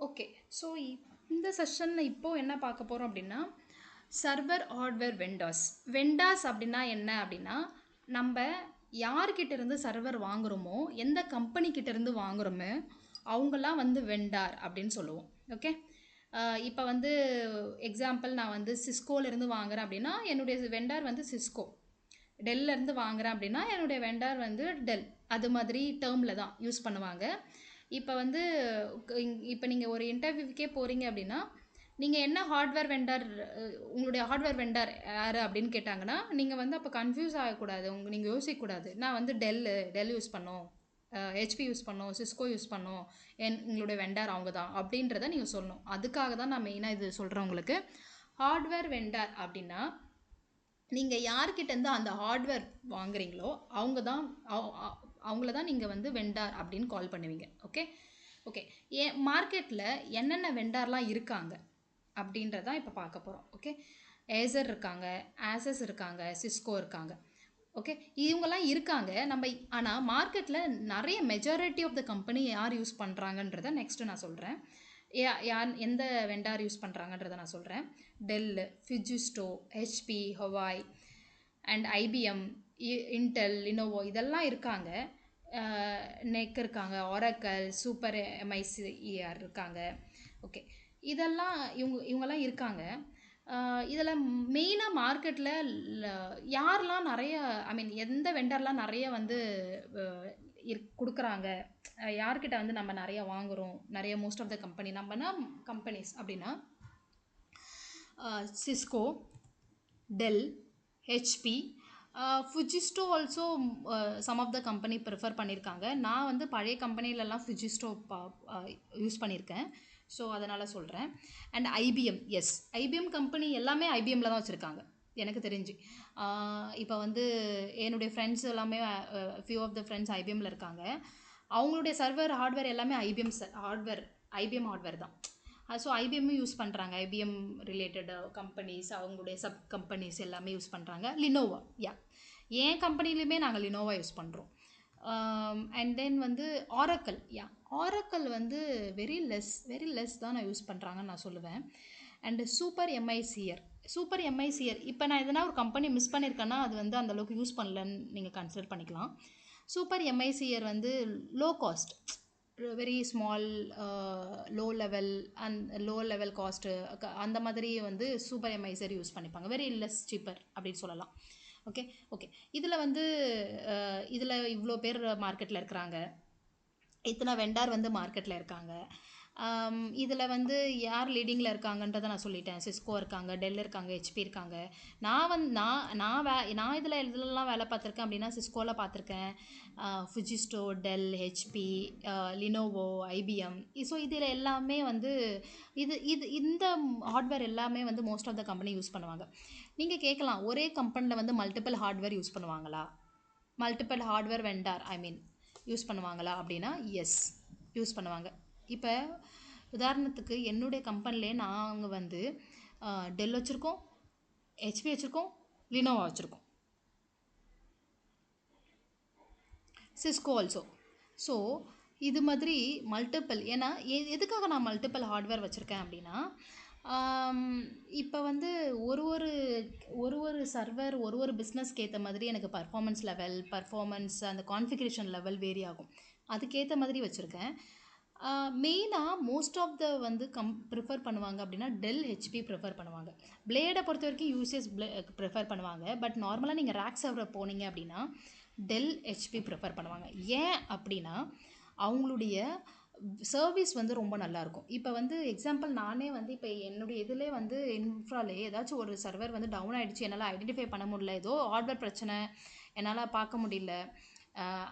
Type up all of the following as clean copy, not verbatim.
Okay. So இந்த செஷன்ல இப்போ என்ன பார்க்க போறோம் அப்படின்னா, சர்வர் ஹார்ட்வேர் வெண்டார்ஸ். வெண்டார்ஸ் அப்படின்னா என்ன அப்படின்னா, நம்ப யார்கிட்ட இருந்து சர்வர் வாங்குறோமோ, எந்த கம்பெனி கிட்ட இருந்து வாங்குறோமோ, அவங்கலாம் வந்து வெண்டார் அப்படின்னு சொல்லுவோம். ஓகே. இப்போ வந்து எக்ஸாம்பிள் நான் வந்து சிஸ்கோலேருந்து வாங்குறேன் அப்படின்னா, என்னுடைய வெண்டார் வந்து சிஸ்கோ. டெல்லேருந்து வாங்குறேன் அப்படின்னா என்னுடைய வெண்டார் வந்து டெல். அது மாதிரி டேர்மில் தான் யூஸ் பண்ணுவாங்க. இப்போ வந்து இப்போ நீங்கள் ஒரு இன்டர்வியூக்கே போகிறீங்க அப்படின்னா, நீங்கள் என்ன ஹார்ட்வேர் வெண்டார், உங்களுடைய ஹார்ட்வேர் வெண்டார் யார் அப்படின்னு கேட்டாங்கன்னா, நீங்கள் வந்து அப்போ கன்ஃபியூஸ் ஆகக்கூடாது. நீங்கள் யோசிக்கக்கூடாது. நான் வந்து டெல் யூஸ் பண்ணோம், ஹெச்பி யூஸ் பண்ணோம், சிஸ்கோ யூஸ் பண்ணோம், எங்களுடைய வெண்டார் அவங்க தான் அப்படின்றத நீங்கள் சொல்லணும். அதுக்காக தான் நான் மெயினாக இது சொல்கிறேன் உங்களுக்கு. ஹார்ட்வேர் வெண்டார் அப்படின்னா, நீங்கள் யார்கிட்டேருந்து அந்த ஹார்ட்வேர் வாங்குறீங்களோ அவங்க தான் அவங்கள தான் நீங்கள் வந்து வெண்டார் அப்படின்னு கால் பண்ணுவீங்க. ஓகே. ஓகே. ஏன் மார்க்கெட்டில் என்னென்ன வெண்டார்லாம் இருக்காங்க அப்படின்றதான் இப்போ பார்க்க போகிறோம். ஓகே. ஏசர் இருக்காங்க, ஆசஸ் இருக்காங்க, சிஸ்கோ இருக்காங்க. ஓகே. இவங்கெல்லாம் இருக்காங்க நம்ம. ஆனால் மார்க்கெட்டில் நிறைய மெஜாரிட்டி ஆஃப் த கம்பெனி யார் யூஸ் பண்ணுறாங்கன்றத நெக்ஸ்ட்டு நான் சொல்கிறேன். யார் எந்த வெண்டார் யூஸ் பண்ணுறாங்கன்றத நான் சொல்கிறேன். Dell, Fujitsu, HP, Huawei and IBM, Intel, Lenovo இதெல்லாம் இருக்காங்க. நெக் இருக்காங்க, ஒரக்கல், சூப்பர் எம்ஐசிஆர் இருக்காங்க. ஓகே. இதெல்லாம் இவங்கெல்லாம் இருக்காங்க. இதில் மெயினாக மார்க்கெட்டில் யாரெலாம் நிறைய, ஐ மீன் எந்த வெண்டர்லாம் நிறைய வந்து கொடுக்குறாங்க, யார்கிட்ட வந்து நம்ம நிறைய வாங்குகிறோம், நிறைய மோஸ்ட் ஆஃப் த கம்பெனி நம்மனா கம்பெனிஸ் அப்படின்னா Cisco, Dell, HP, Fujitsu also some of the company prefer பண்ணியிருக்காங்க. நான் வந்து பழைய கம்பெனிலலாம் ஃபுஜிஸ்டோ யூஸ் பண்ணியிருக்கேன். ஸோ அதனால் சொல்கிறேன். And IBM, yes, IBM company எல்லாமே ஐபிஎம்மில் தான் வச்சுருக்காங்க எனக்கு தெரிஞ்சு. இப்போ வந்து என்னுடைய ஃப்ரெண்ட்ஸ் எல்லாமே ஃபியூ ஆஃப் த ஃப்ரெண்ட்ஸ் ஐபிஎம்மில் இருக்காங்க. அவங்களுடைய சர்வர் ஹார்ட்வேர் எல்லாமே ஐபிஎம் ஹார்ட்வேர் தான். ஸோ ஐபிஎம்மும் யூஸ் பண்ணுறாங்க. ஐபிஎம் ரிலேட்டட் கம்பெனிஸ், அவங்களுடைய சப் கம்பெனிஸ் எல்லாமே யூஸ் பண்ணுறாங்க. லினோவா, யா, என் கம்பெனிலையுமே நாங்கள் லினோவா யூஸ் பண்ணுறோம். அண்ட் தென் வந்து ஆரக்கல், யா, ஆரக்கல் வந்து வெரி லெஸ் தான் நான் யூஸ் பண்ணுறாங்கன்னு நான் சொல்லுவேன். அண்டு சூப்பர் எம்ஐசிஆர் இப்போ நான் எதனா ஒரு கம்பெனி மிஸ் பண்ணியிருக்கேன்னா அது வந்து அந்தளவுக்கு யூஸ் பண்ணலன்னு நீங்கள் கன்சிடர் பண்ணிக்கலாம். சூப்பர் எம்ஐசிஆர் வந்து low cost, very small, low level cost, அந்த மாதிரி வந்து சூப்பர் எம்ஐசிஆர் யூஸ் பண்ணிப்பாங்க. வெரி லெஸ் சீப்பர் அப்படின்னு சொல்லலாம். ஓகே. ஓகே. இதில் வந்து இதில் இவ்வளோ பேர் மார்க்கெட்டில் இருக்கிறாங்க, இத்தனை வெண்டார் வந்து மார்க்கெட்டில் இருக்காங்க. இதில் வந்து யார் லீடிங்கில் இருக்காங்கன்றதை நான் சொல்லிட்டேன். சிஸ்கோ இருக்காங்க, டெல் இருக்காங்க, ஹெச்பி இருக்காங்க. நான் இதிலலாம் வேலை பார்த்துருக்கேன் அப்படின்னா சிஸ்கோவில் பார்த்துருக்கேன், Fujitsu, Dell, HP, Lenovo, IBM. So இதில் எல்லாமே வந்து இந்த ஹார்ட்வேர் எல்லாமே வந்து most of the company use பண்ணுவாங்க. நீங்கள் கேட்கலாம், ஒரே கம்பெனியில் வந்து மல்டிபிள் ஹார்ட்வேர் யூஸ் பண்ணுவாங்களா, மல்டிபிள் ஹார்ட்வேர் வெண்டார் யூஸ் பண்ணுவாங்களா அப்படின்னா எஸ், யூஸ் பண்ணுவாங்க. இப்போ உதாரணத்துக்கு என்னுடைய கம்பெனிலே நாங்கள் வந்து டெல் வச்சுருக்கோம், ஹெச்பி வச்சுருக்கோம், லினோவா வச்சுருக்கோம், சிஸ்கோ ஆல்சோ. ஸோ இது மாதிரி மல்டிபிள், ஏன்னா எதுக்காக நான் மல்டிபிள் ஹார்ட்வேர் வச்சுருக்கேன் அப்படின்னா, இப்போ வந்து ஒரு ஒரு சர்வர் ஒரு பிஸ்னஸ்க்கு ஏற்ற மாதிரி எனக்கு பர்ஃபார்மன்ஸ் அந்த கான்ஃபிகரேஷன் லெவல் வேரி ஆகும். அதுக்கேற்ற மாதிரி வச்சுருக்கேன். மெயினாக மோஸ்ட் ஆஃப் த வந்து ப்ரிஃபர் பண்ணுவாங்க அப்படின்னா டெல், ஹெச்பி ப்ரிஃபர் பண்ணுவாங்க. பிளேடை பொறுத்த வரைக்கும் யூசிஎஸ் ப்ரிஃபர் பண்ணுவாங்க. பட் நார்மலாக நீங்கள் ரேக் சர்வர் போனீங்க அப்படின்னா டெல், ஹெச்பி ப்ரிஃபர் பண்ணுவாங்க. ஏன் அப்படின்னா அவங்களுடைய சர்வீஸ் வந்து ரொம்ப நல்லாயிருக்கும். இப்போ வந்து எக்ஸாம்பிள் நானே வந்து இப்போ என்னுடைய இதிலே வந்து இன்ஃப்ராலே ஏதாச்சும் ஒரு சர்வர் வந்து டவுன் ஆகிடுச்சு, என்னால் ஐடென்டிஃபை பண்ண முடியல, ஏதோ ஹார்ட்வேர் பிரச்சனை, என்னால் பார்க்க முடியல,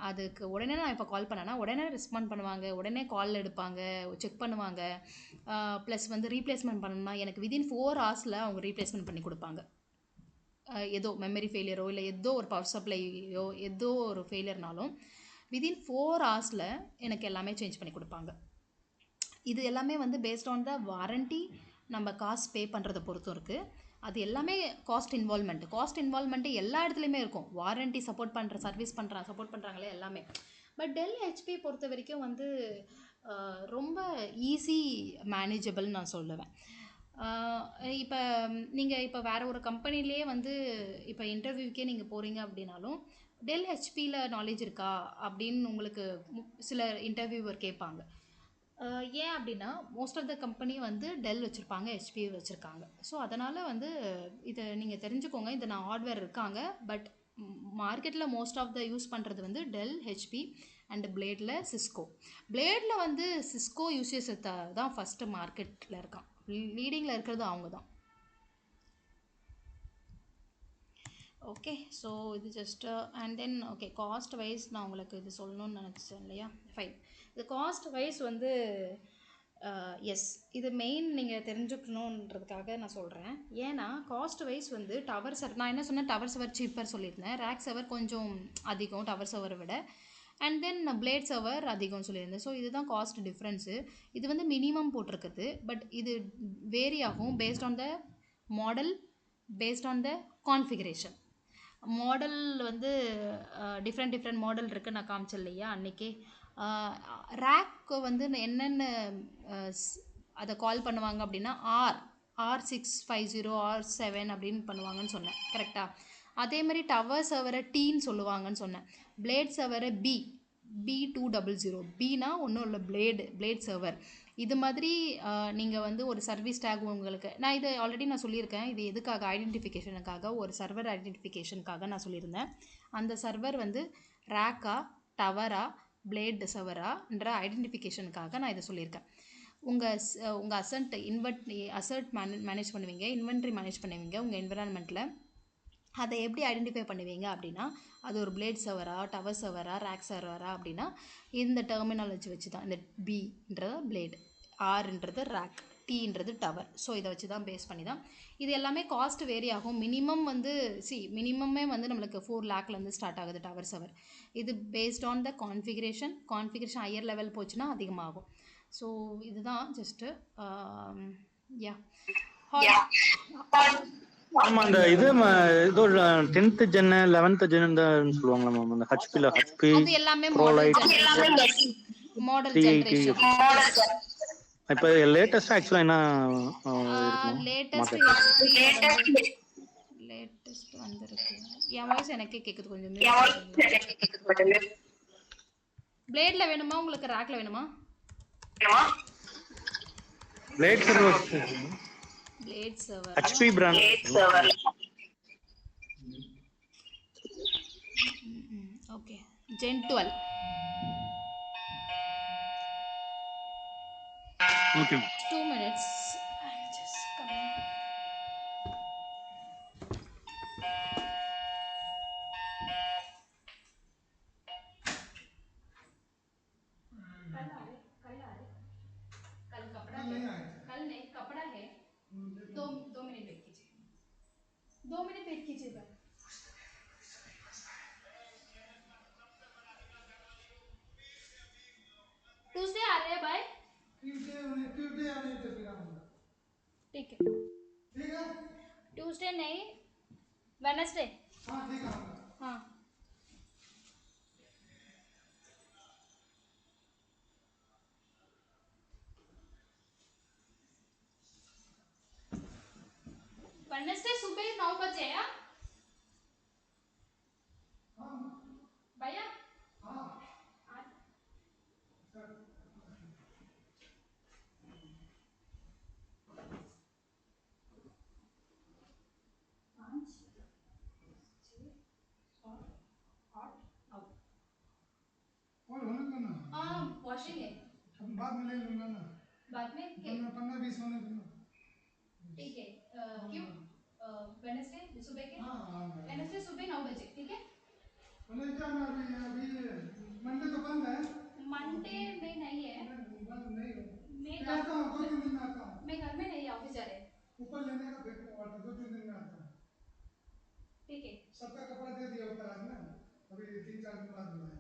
அதுக்கு உடனே நான் இப்போ கால் பண்ணேன்னா உடனே ரெஸ்பாண்ட் பண்ணுவாங்க, உடனே கால் எடுப்பாங்க, செக் பண்ணுவாங்க. ப்ளஸ் வந்து ரீப்ளேஸ்மெண்ட் பண்ணணும்னா எனக்கு விதின் 4 ஹவர்ஸில் அவங்க ரீப்ளேஸ்மெண்ட் பண்ணி கொடுப்பாங்க. ஏதோ மெமரி ஃபெயிலியரோ இல்லை ஏதோ ஒரு பவர் சப்ளையோ ஏதோ ஒரு ஃபெயிலியர்னாலும் விதின் 4 ஹவர்ஸில் எனக்கு எல்லாமே சேஞ்ச் பண்ணி கொடுப்பாங்க. இது எல்லாமே வந்து பேஸ்ட் ஆன் த வாரண்ட்டி, நம்ம காசு பே பண்ணுறதை பொறுத்தும் இருக்குது. அது எல்லாமே காஸ்ட் இன்வால்மெண்ட்டு எல்லா இடத்துலையுமே இருக்கும். வாரண்ட்டி சப்போர்ட் பண்ணுறாங்களே எல்லாமே. பட் டெல், ஹெச்பி பொறுத்த வரைக்கும் வந்து ரொம்ப ஈஸி மேனேஜபிள்னு நான் சொல்லுவேன். இப்போ நீங்கள் இப்போ வேறு ஒரு கம்பெனிலே வந்து இப்போ இன்டர்வியூக்கே நீங்கள் போகிறீங்க அப்படின்னாலும் டெல் ஹெச்பியில் நாலேஜ் இருக்கா அப்படின்னு உங்களுக்கு சில இன்டர்வியூவர் கேட்பாங்க. ஏன் அப்படின்னா மோஸ்ட் ஆஃப் த கம்பெனி வந்து டெல் வச்சுருப்பாங்க, ஹெச்பி வச்சுருக்காங்க. ஸோ அதனால் வந்து இதை நீங்கள் தெரிஞ்சுக்கோங்க. இதை நான் ஹார்ட்வேர் இருக்காங்க, பட் மார்க்கெட்டில் மோஸ்ட் ஆஃப் த யூஸ் பண்ணுறது வந்து டெல், ஹெச்பி அண்ட் பிளேடில் சிஸ்கோ. பிளேடில் வந்து சிஸ்கோ யூசேஸ் தான் ஃபஸ்ட்டு மார்க்கெட்டில் இருக்கான், லீடிங்கில் இருக்கிறது அவங்க தான். ஓகே, ஸோ இது just and then okay, cost wise நான் உங்களுக்கு இது சொல்லணும்னு நினச்சேன் இல்லையா? ஃபைன். இது காஸ்ட் வைஸ் வந்து எஸ், இது மெயின் நீங்கள் தெரிஞ்சுக்கணுன்றதுக்காக நான் சொல்கிறேன். ஏன்னா காஸ்ட் வைஸ் வந்து டவர் சர்வர், நான் என்ன சொன்னேன், டவர் சர்வர் சீப்பர் சொல்லியிருந்தேன், ரேக் சர்வர் கொஞ்சம் அதிகம் டவர் சர்வரை விட, அண்ட் தென் பிளேட் சர்வர் அதிகம்னு சொல்லியிருந்தேன். ஸோ இதுதான் காஸ்ட் டிஃப்ரென்ஸு. இது வந்து மினிமம் போட்டிருக்குது, பட் இது வேரி ஆகும் based on the model, based on the configuration. Model வந்து டிஃப்ரெண்ட் மாடல் இருக்குது, நான் காமிச்சேன் இல்லையா அன்றைக்கி. ரேக்கு வந்து என்னென்ன அதை கால் பண்ணுவாங்க அப்படின்னா R650, R7 அப்படின்னு பண்ணுவாங்கன்னு சொன்னேன், கரெக்டாக? அதே மாதிரி டவர் சர்வரை டீன்னு சொல்லுவாங்கன்னு சொன்னேன். பிளேட் சர்வரை B200. பினா ஒன்றும் இல்லை, பிளேட் சர்வர். இது மாதிரி நீங்கள் வந்து ஒரு சர்வீஸ் டேக் உங்களுக்கு, நான் இதை ஆல்ரெடி நான் சொல்லியிருக்கேன், இது எதுக்காக, ஐடென்டிஃபிகேஷனுக்காக, ஒரு சர்வர் ஐடென்டிஃபிகேஷனுக்காக நான் சொல்லியிருந்தேன். அந்த சர்வர் வந்து ரேக்கா, டவரா, பிளேட் சர்வரான்ற ஐடென்டிஃபிகேஷனுக்காக நான் இதை சொல்லியிருக்கேன். உங்கள் அசர்ட் மேனேஜ் பண்ணுவீங்க, இன்வென்ட்ரி மேனேஜ் பண்ணுவீங்க உங்கள் என்விரான்மெண்ட்டில். அதை எப்படி ஐடென்டிஃபை பண்ணுவீங்க அப்படின்னா, அது ஒரு பிளேட் சர்வரா, டவர் சர்வரா, ரேக் சர்வரா அப்படின்னா இந்த டெர்மினாலஜி வச்சு தான். இந்த பின்றது பிளேட், ஆர்ன்றது ரேக், டீன்றது டவர். ஸோ இதை வச்சு தான் பேஸ் பண்ணி தான் இது எல்லாமே காஸ்ட் வேரி ஆகும். மினிமம் வந்து மினிமமே வந்து நம்மளுக்கு 4 lakhலேருந்து ஸ்டார்ட் ஆகுது டவர் சர்வர். இது based on the configuration higher level போச்சுன்னா அதிகமாகும். ஸோ இதுதான் ஜஸ்ட்டு யா. ஆமா, அந்த இது ஏதோ 10th gen 11th gen சொல்லுவாங்களா மேம், அந்த ஹெச்பில ஹெச்பி அது எல்லாமே மாடல் ஜெனரேஷன். இப்போ லேட்டஸ்ட் ஆக்சுவலா என்ன லேட்டஸ்ட் வந்திருக்கு. என் வாய்ஸ் எனக்கே கேக்குது கொஞ்சம். பிளேட்ல வேணுமா உங்களுக்கு, ரேக்ல வேணுமா? Blade server, blade server HP brand. Okay, Gen 12. Okay. 2 minutes. I'm just coming. कल नहीं, कपड़ा है। 2 मिनट वेट कीजिए, 2 मिनट वेट कीजिएगा। ट्यूसडे आ रहे हैं भाई, ट्यूसडे आने तो फिर आऊंगा, ठीक है? ट्यूसडे नहीं, वेडनेसडे। हाँ ठीक है, हाँ वेडनेसडे सुबह 9 बजे है भैया। हाँ वॉशिंग है, बाद में ले लूंगा ना, बाद में 15-20 होने दूंगा, ठीक है? क्यों वेडनेसडे सुबह के? वेडनेसडे सुबह 9 बजे, ठीक है? अभी मंडे तो बंद है, मंडे में नहीं है, बंद नहीं है, मैं आता हूँ 2-3 दिन में आता हूँ, मैं घर में नहीं, ऑफिस जा रहे हैं, ऊपर लेने का 2-3 दिन में आता हूँ, ठीक है? सबका कपड़ा दे दिया ऊपर आज ना, अभी 3-4 दिन बाद में,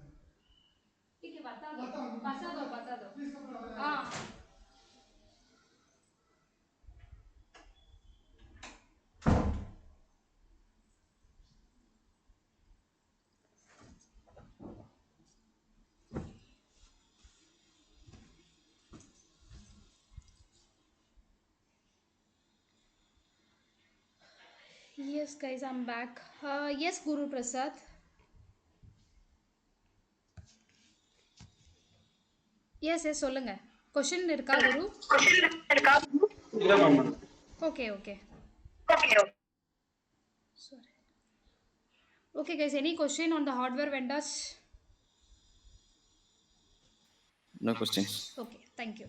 ठीक है? बता दो प्लीज, कपड़ा हो जाएगा। हाँ Yes, guys, I'm back. Yes, Guru Prasad. Yes, yes, சொல்லுங்க. கொஷின் இருக்கா குரு? இல்ல ma'am. Okay, okay. Sorry. Okay, guys, any question on the hardware vendors? No questions. Okay, thank you.